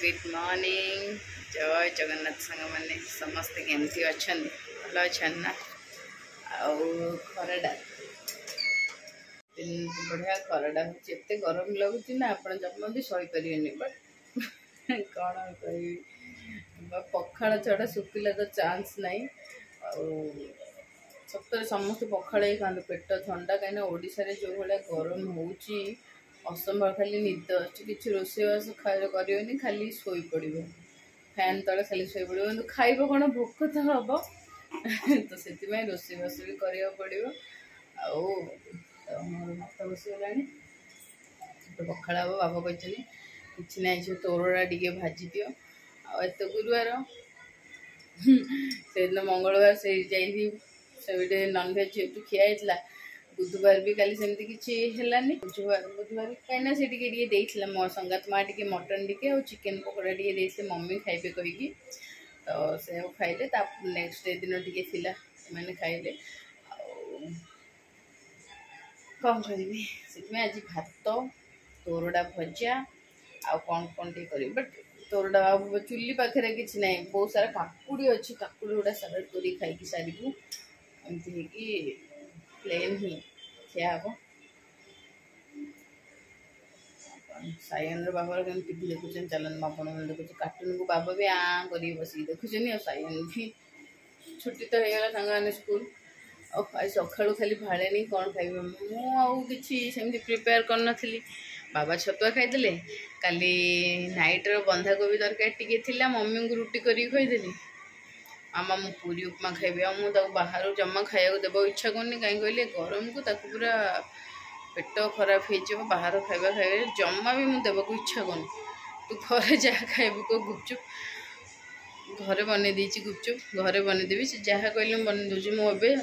good morning जय जगन्नाथ सांग मैंने समस्ते केमती अच्छा भल अच्छा ना खराटा बढ़िया खराटा होते गरम लगुच ना आप जमा भी सहीपर बट कौन कह पखाड़ छड़ा शुखिला तो चांस नहीं सतरे समस्त पखाड़ ही खाते पेट ठंडा कहीं ओडिशा जो भाया गरम होची असंभव खाली निद अच्छी रोषेबास कर खाली शोई पड़ फैन तले खाली शोई पड़ कि खाइब कौन भोक तो हम तो से रोषेबास भी करा पड़ो भात बसगला तो पखाड़ हम बाबा कहते कि ना झील तोरड़ा टे भाजी दियो आत गुरुवार से दिन मंगलवार से जाइए नॉनभेज जेहतु खिया बुधवार भी काली सेमती किसी हेलानी बुधवार कहीं से मो संगात माँ टे मटन टे और चिकेन पकोड़ा टे मम्मी खाइबे कहीकि तो से खाइले नेक्स्ट डे दिन टे मैंने खाइले कौन करी से आज भात तोरड़ा भजा आ कौन कौन टे कर बट तोरड़ा चुली पाखे किसी ना बहुत सारा काकुड़ी अच्छी काकुड़ी गुड़ा सालाड कर खाई सारू एमती प्लेन ही खिया हम सायन बाबा टीवी देखुन चलन आप देखुचे कार्टून को बाबा भी कर बस देखुन सायन भी छुट्टी तो होगा सांग स्कूल और सका खाली भाड़े कौन खाइबे मुझे प्रिपेयर करनी बाबा छतुआ खाईदे काली नाइटर बंधाकोबी तरकारी टी मम्मी को रुटी कर खुदेली आमा मु पूरी उपमा खाइबी आ मुझे बाहर जमा खाया देव इच्छा करनी कहीं कहले गरम को पूरा पेट खराब हो बाहर खाଇବା खाइबे जमा भी मुझे देव को इच्छा करनी तू घरे जहाँ खाइबू को गुपचुप घरे बन गुपचुप घरे बनईदेवी से जहाँ कहले बन दूसरी मुझे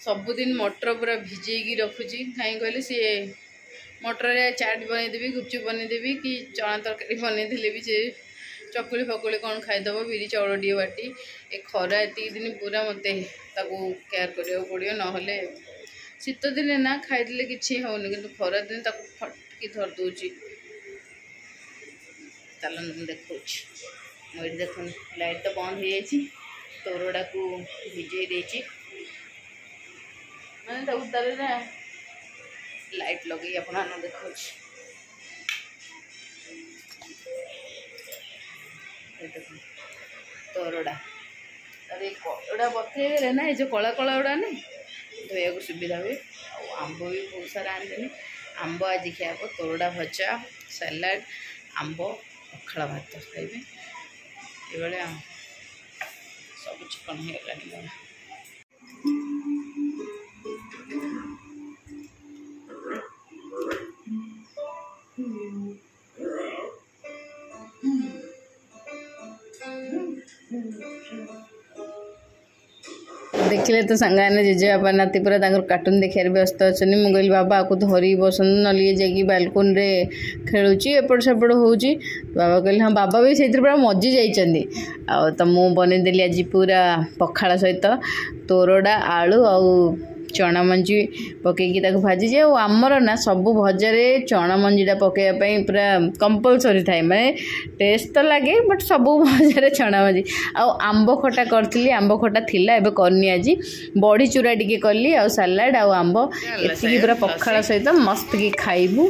सबुदिन मटर पूरा भिजेगी रखुची कहीं कहले सी मटर चाट बनईदेवी गुपचुप बनईदेवी कि चना तरकारी बनईदे भी से चकुली फकुली कौन खाईदब बिरी चाउल टे बाटी ए खरा एति दिन पूरा मत केयर करा पड़ो ना शीत दिन ना खाईदे कि होनी कि खरा दिन फटकी धर दूची चलन देखा मुझे देख लाइट तो बंद हो जाए तोरड़ा को भिजे देची मैंने तार लाइट लगे अपना देखा तोरड़ा अरे कड़ा बथे ना ये कला कला गुड़ा ना धोया को सुविधा हुए आंब भी बहुत सारा आने आंब आज खिया तोरड़ा भजा सलाड आंब पखाड़ भात खाइबे ये सब चिकन हो देखिले तो सांगाने जेजे बाबा नाती पूरा कार्टून देखार व्यस्त अच्छा मुझे कहली बाबा आपको धरी बसंत ना जाकि बालकोन रे खेलुची एपट सेपट होची बाबा कहले हाँ बाबा भी से पूरा मजी जाइए तो मुझे बनईदेली आज पूरा पखाड़ सहित तोरड़ा आलू आ चना मंजी पकईकि भाजी जाए और आमर ना सबू भजारे चना मंजीटा पकड़ापी पूरा कंपलसरी थाए माने टेस्ट तो लगे बट सबू भजारे चना मंजी आंब खटा करी आंब खटा थिला एबे करनी आज बड़ी चूरा टी कली आ सलाड आंब एति पूरा पखाड़ सहित मस्त की खाइबू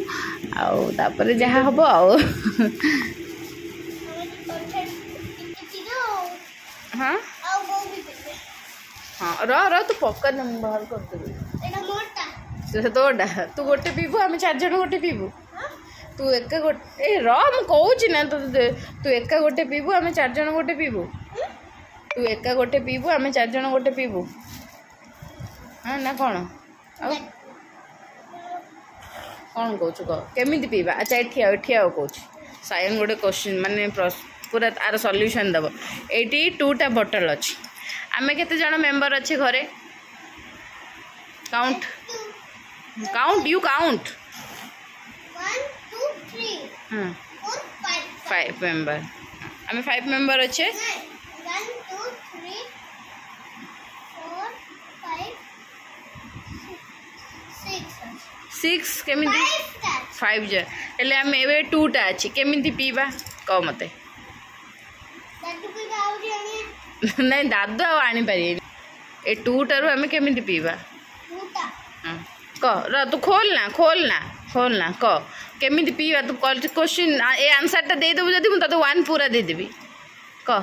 आपर जहाँ हम हाँ हाँ र तू पक्का बाहर कर तोड़ा तू गोटे पीबू आम 4 जन गोटे पीबू तू एक गोटे कहूँ ना तू एक गोटे पीबू आम 4 जन गोटे पीबू तू एक गोटे पीबू आम 4 जन गोटे पीबू हाँ ना कौन कौन कहूँ कह केमी पीवा अच्छा एठी आओ कहूँ सायन गोटे क्वेश्चन माने पूरा तार सल्यूशन दब ये 2टा बोतल अच्छी आमे केते जण मेंबर अच्छे घरे count count you count 1 2 3 4 5 member आमे 5 मेंबर अच्छे 1 2 3 4 5 6 केमिति 5 जे एले आमे एबे 2टा अछि केमिति पीबा कह मते नहीं दादू आनी पारे ए 2 टारू आम केमी पीवा कह र तू खोलना कह केमी पीवा तू क्वेश्चन ए आंसर टा देदेबू जदि मुझे 1 पूरा देदेवी कह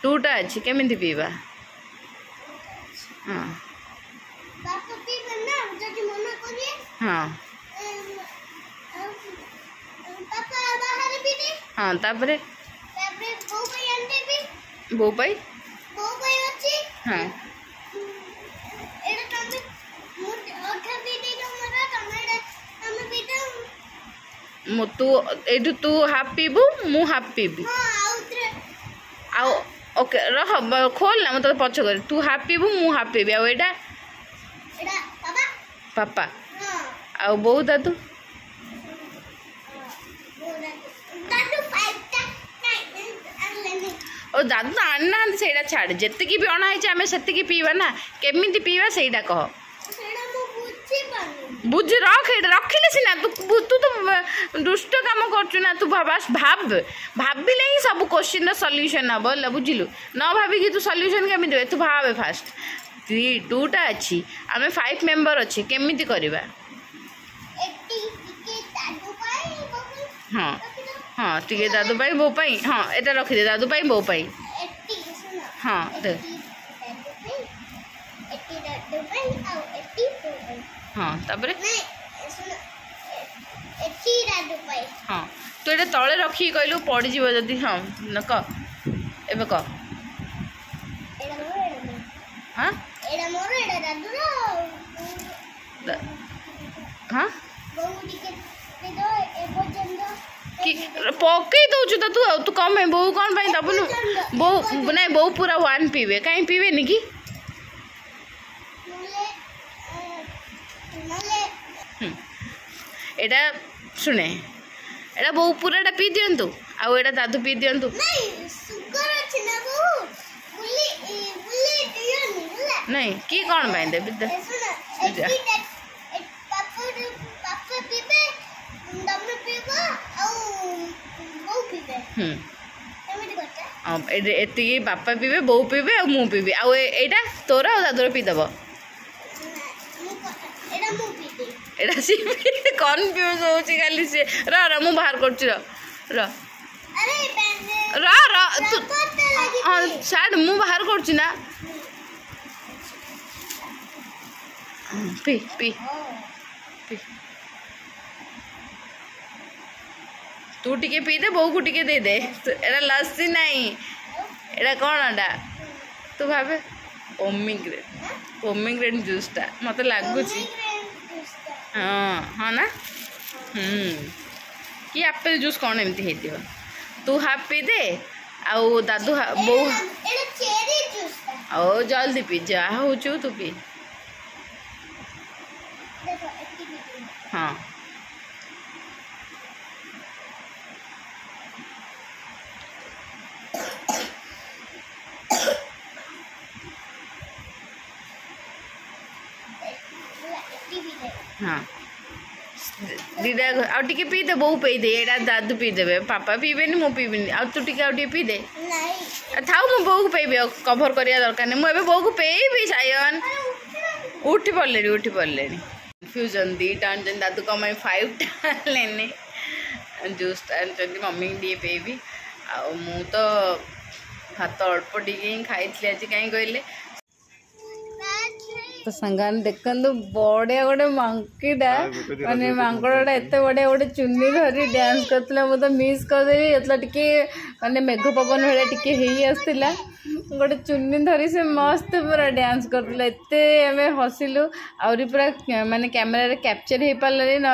2 टा अच्छी केमी पीवा हाँ हाँ हाँ तापरे बो पाई हाँ तू एठू तू हाफ पीबू मु हाफ पीबी आउ ओके रह खोल ना मतलब पछ कर तू हाफ पीबू मु हाफ पीबी आउ एटा पापा आउ बो दादू और दादू तो आना से छाड़ जितकी भी अणाई आम से पीवा ना केमी पीवा से कह बुझ रख रखिले सीना तू तू तो दुष्ट काम कर तू भाव भाविले ही सब क्वेश्चन सॉल्यूशन हम बोल बुझिलु न भाविकी तू सॉल्यूशन केमी दे तू भाव फास्ट 2 टा अच्छी आम 5 मेंबर अच्छे केमी करवा हाँ हाँ टे दादू पाई बो पाई हाँ एटा रखिदे दादू पाई बो पाई हाँ दे हाँ तापरे हाँ तू ये तले रखी कहलु पड़ जीव जदि हाँ न कह एबे कह हाँ हाँ कि पकई दौचु तो तू कम है बो कौन पाई दबुनु बो नहीं बो पूरा 1 पीवे कहीं पीवे नी कि एटा सुने एटा बो पूराटा पी दियंतु आउ एटा दादू पी दियंतु नहीं कि कौन पाई देबे एति बापा पीबे बो पीबे आ मु पीबे आ एटा तोरा आ दादूर पीदेब एटा सी कन्फ्यूज होची खाली से र मु बाहर करछि र तू हां छाड़ मु बाहर करछि ना पी पी पी तू टिके पी दे बो को टिके दे दे एटा लस्सी नहीं एटा कौन एटा तू भावे पोमीग्रेनेट जूस टा मत लगुच हाँ हाँ ना कि एप्पल जूस कौन एमती हेती तू हाफ पी दे आउ दादू बो ओ जल्दी पी जा हो तू पी हाँ हाँ दीदा आ टिके पी दे बो पी दे एटा दादू पी देबे पापा पीबेनी मु पीबेनी आ तू टिके आ पी दे थाउ मु बो को पेबे कवर करिया दरकार नहीं मु एबे बो को पेबी सायन उठी पड़ले कन्फ्यूजन 2 टा जन दादू कमाई 5 टा लेने जूस जल्दी मम्मी दिए पेबी आ मु तो भात अल्प टिके खाई आज कहीं कहले तो संगान देखु बढ़िया गोटे मांकीटा माने मांकड़टा एत बढ़िया गोटे चुन्नी धरी डांस करता मुझे मिस करदेवी जो टे माने मेघ पवन भाया टे आसला गोटे चुन्नी धरी से मस्त पूरा डांस करता एत आम हसिलु आहरी पूरा माने कैमेरा कैप्चर हो पारे ना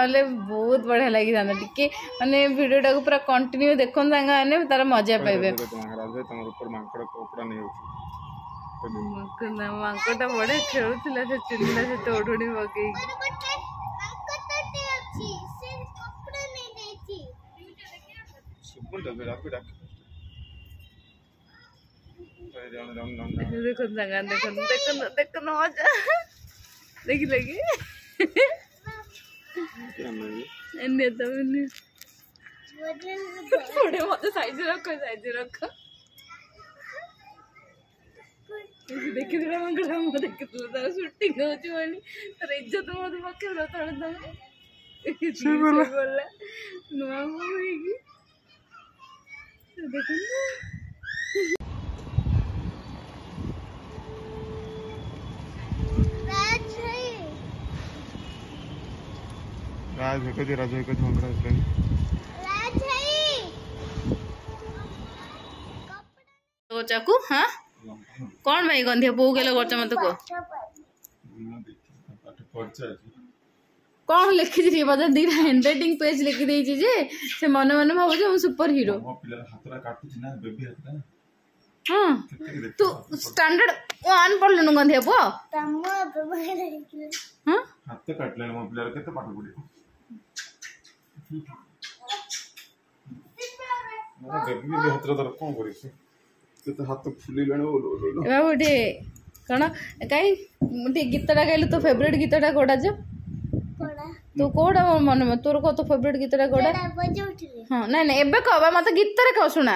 बहुत बढ़िया लगी था टे माने भिडियोटा को पूरा कंटिन्यू देखो मैंने तार मजा पाइबे मांकटा बढ़िया खेलुला से चुनिला से ओढ़णी पकई देखो देखो मजा देखी लगी थोड़े मत साइज रख देखिए मंगला मत देखिए तार शूटिंग होची वाली तार इज्जत मत पके तळे तळे बोला नुआ होगी देखो राज है कदी राज है कदी मंगला असले तो चाकू हाँ कौन भाई गंधिया पो गेलो करछ मत को कौन लिखि दी बता दी हैंडराइटिंग पेज लिखि देई छी जे से मन मन भाबो जे हम सुपर हीरो मो पिला हातरा काटु छी ना बेबी हातरा हां तू स्टैंडर्ड 1 पढ़ लेनु गंधिया पो तम्मा बेबी हां हाथ काटले मो पिला केते पाठ पढी ना बेबी भी हातरा दर कोन करी छी केते हाथ फुली लेनो ओलो ए बाबूटे कण काई मुटे गीतटा गाइलु तो फेवरेट गीतटा कोडा जो कोडा तो कोडा मन में तोर को तो फेवरेट गीतटा कोडा बजौठले हां नहीं नहीं एबे कहबा मत गीत रे कह सुना